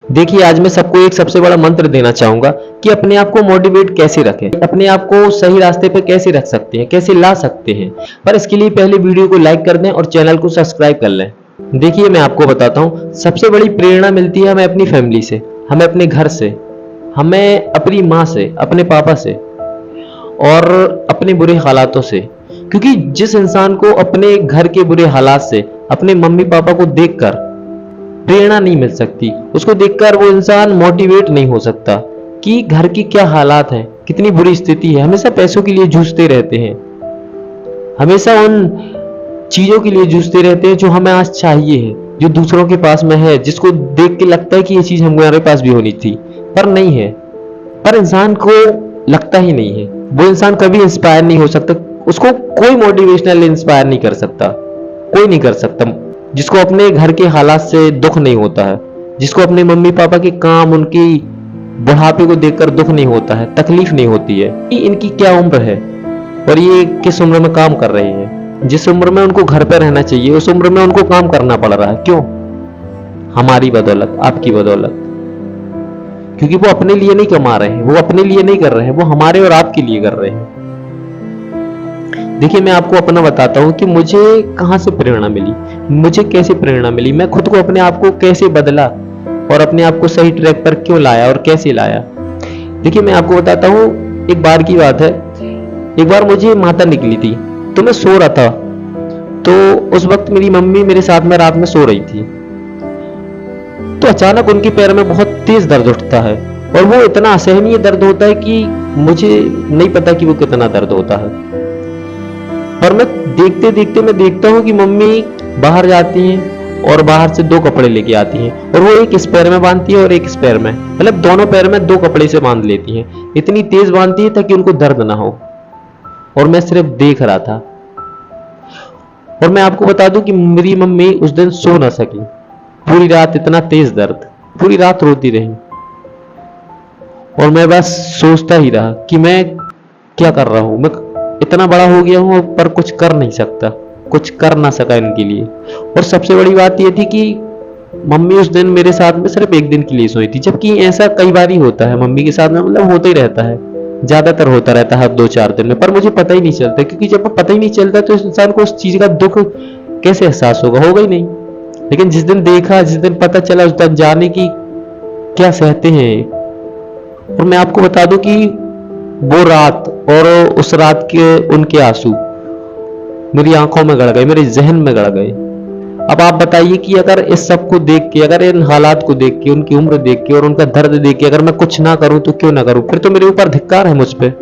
देखिए, आज मैं सबको एक सबसे बड़ा मंत्र देना चाहूंगा कि अपने आप को मोटिवेट कैसे रखें, अपने आप को सही रास्ते पे कैसे रख सकते हैं, कैसे ला सकते हैं। पर इसके लिए पहले वीडियो को लाइक कर दें और चैनल को सब्सक्राइब कर लें। देखिए, मैं आपको बताता हूँ, सबसे बड़ी प्रेरणा मिलती है हमें अपनी फैमिली से, हमें अपने घर से, हमें अपनी माँ से, अपने पापा से और अपने बुरे हालातों से। क्योंकि जिस इंसान को अपने घर के बुरे हालात से, अपने मम्मी पापा को देखकर प्रेरणा नहीं मिल सकती, उसको देखकर वो इंसान मोटिवेट नहीं हो सकता कि घर की क्या हालात हैं, कितनी बुरी स्थिति है। हमेशा पैसों के लिए जूझते रहते हैं, हमेशा उन चीजों के लिए जूझते रहते हैं जो हमें आज चाहिए है, जो दूसरों के पास में है, जिसको देख के लगता है कि ये चीज हमारे पास भी होनी थी पर नहीं है। पर इंसान को लगता ही नहीं है, वो इंसान कभी इंस्पायर नहीं हो सकता, उसको कोई मोटिवेशनल इंस्पायर नहीं कर सकता, कोई नहीं कर सकता। जिसको अपने घर के हालात से दुख नहीं होता है, जिसको अपने मम्मी पापा के काम, उनकी बुढ़ापे को देखकर दुख नहीं होता है, तकलीफ नहीं होती है कि इनकी क्या उम्र है और ये किस उम्र में काम कर रहे हैं। जिस उम्र में उनको घर पे रहना चाहिए उस उम्र में उनको काम करना पड़ रहा है। क्यों? हमारी बदौलत, आपकी बदौलत। क्योंकि वो अपने लिए नहीं कमा रहे हैं, वो अपने लिए नहीं कर रहे हैं, वो हमारे और आपके लिए कर रहे हैं। देखिए, मैं आपको अपना बताता हूँ कि मुझे कहाँ से प्रेरणा मिली, मुझे कैसे प्रेरणा मिली, मैं खुद को, अपने आप को कैसे बदला और अपने आप को सही ट्रैक पर क्यों लाया और कैसे लाया। देखिए, मैं आपको बताता हूँ, एक बार की बात है। एक बार मुझे माता निकली थी, तो मैं सो रहा था। तो उस वक्त मेरी मम्मी मेरे साथ में रात में सो रही थी। तो अचानक उनके पैर में बहुत तेज दर्द उठता है और वो इतना असहनीय दर्द होता है कि मुझे नहीं पता कि वो कितना दर्द होता है। पर मैं देखते देखते मैं देखता हूँ कि मम्मी बाहर जाती हैं और बाहर से 2 कपड़े लेके आती हैं और वो एक इस पैर में बांधती है और एक इस पैर में, मतलब दोनों पैर में 2 कपड़े से बांध लेती हैं। इतनी तेज बांधती है ताकि उनको दर्द ना हो और मैं सिर्फ देख रहा था। और मैं आपको बता दूं कि मेरी मम्मी उस दिन सो ना सकी, पूरी रात इतना तेज दर्द, पूरी रात रोती रही और मैं बस सोचता ही रहा कि मैं क्या कर रहा हूं। मैं इतना बड़ा हो गया हूं पर कुछ कर नहीं सकता, कुछ कर ना सका इनके लिए। और सबसे बड़ी बात यह थी कि मम्मी उस दिन मेरे साथ में सिर्फ 1 दिन के लिए सोई थी, जबकि ऐसा कई बार ही होता है मम्मी के साथ में, मतलब होता ही रहता है, ज्यादातर होता रहता है 2-4 दिन में। पर मुझे पता ही नहीं चलता, क्योंकि जब पता ही नहीं चलता तो इस इंसान को उस चीज का दुख कैसे एहसास होगा ही नहीं। लेकिन जिस दिन देखा, जिस दिन पता चला, उस दिन जाने की क्या सहते हैं। और मैं आपको बता दूं कि वो रात और उस रात के उनके आंसू मेरी आंखों में गड़ गए, मेरे जहन में गड़ गए। अब आप बताइए कि अगर इस सब को देख के, अगर इन हालात को देख के, उनकी उम्र देख के और उनका दर्द देख के अगर मैं कुछ ना करूं तो क्यों ना करूं? फिर तो मेरे ऊपर धिक्कार है मुझ पे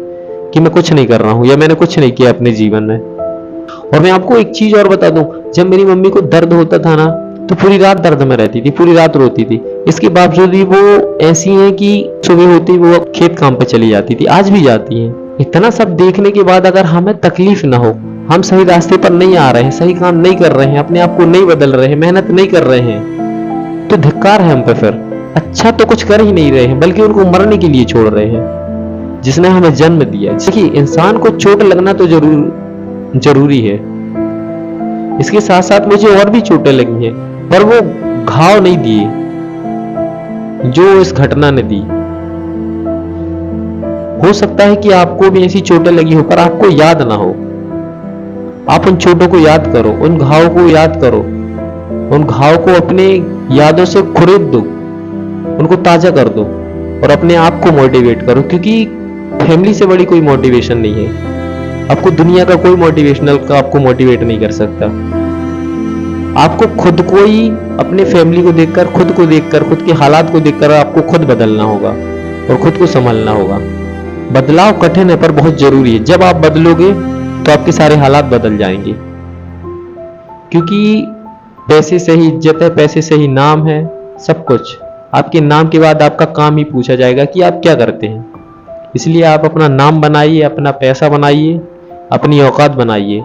कि मैं कुछ नहीं कर रहा हूं या मैंने कुछ नहीं किया अपने जीवन में। और मैं आपको एक चीज और बता दूं, जब मेरी मम्मी को दर्द होता था ना तो पूरी रात दर्द में रहती थी, पूरी रात रोती थी। इसके बावजूद भी वो ऐसी हैं कि सुबह होती वो खेत काम पे चली जाती थी, आज भी जाती हैं। इतना सब देखने के बाद अगर हमें तकलीफ ना हो, हम सही रास्ते पर नहीं आ रहे हैं, सही काम नहीं कर रहे हैं, अपने आप को नहीं बदल रहे हैं, मेहनत नहीं कर रहे हैं, तो धिक्कार है हम पे। फिर अच्छा तो कुछ कर ही नहीं रहे हैं, बल्कि उनको मरने के लिए छोड़ रहे हैं जिसने हमें जन्म दिया। देखिए, इंसान को चोट लगना तो जरूरी है, इसके साथ साथ मुझे और भी चोटें लगी हैं, पर वो घाव नहीं दिए जो इस घटना ने दी। हो सकता है कि आपको भी ऐसी चोटें लगी हो पर आपको याद ना हो। आप उन चोटों को याद करो, उन घाव को याद करो, उन घाव को अपने यादों से खुरेद दो, उनको ताजा कर दो और अपने आप को मोटिवेट करो। क्योंकि फैमिली से बड़ी कोई मोटिवेशन नहीं है। आपको दुनिया का कोई मोटिवेशनल का आपको मोटिवेट नहीं कर सकता। आपको खुद को ही, अपने फैमिली को देखकर, खुद को देखकर, खुद के हालात को देखकर आपको खुद बदलना होगा और खुद को संभालना होगा। बदलाव कठिन है पर बहुत जरूरी है। जब आप बदलोगे तो आपके सारे हालात बदल जाएंगे। क्योंकि पैसे से ही इज्जत है, पैसे से ही नाम है, सब कुछ। आपके नाम के बाद आपका काम ही पूछा जाएगा कि आप क्या करते हैं। इसलिए आप अपना नाम बनाइए, अपना पैसा बनाइए, अपनी औकात बनाइए।